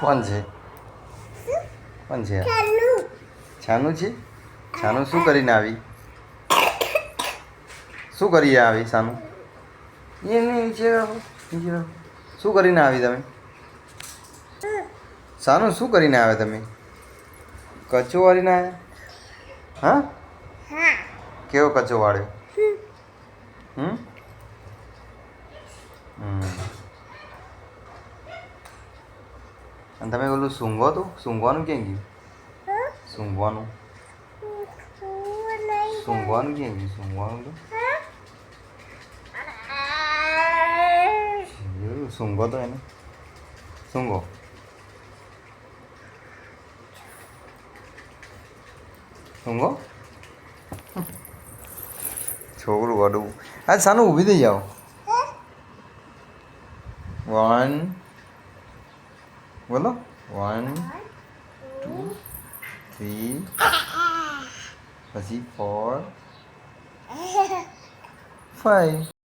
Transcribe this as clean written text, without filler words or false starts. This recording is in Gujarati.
કોણ છે? કોણ છે? છાનું છે? છાનું શું કરીને આવી? શું કરી આવી સાનું? એ નીચે રહો, નીચે રહો. શું કરીને આવી તમે? સાનું શું કરીને આવે તમે? કચો વાળીને આવ્યા? હા? કેવો કચો વાળ્યો? હમ અને તમે ઓલું સૂંઘો તો સૂંઘવાનું ક્યાં ગયું? સૂંઘવાનું સૂંઘવાનું ક્યાં ગયું? સૂંઘવાનું તો સૂંઘો તો એને સૂંઘો. સૂંઘો છોકરું વડું. હા સાનું ઊભી થઈ જાઓ. 1 બોલો 1 2 3 પછી 4 5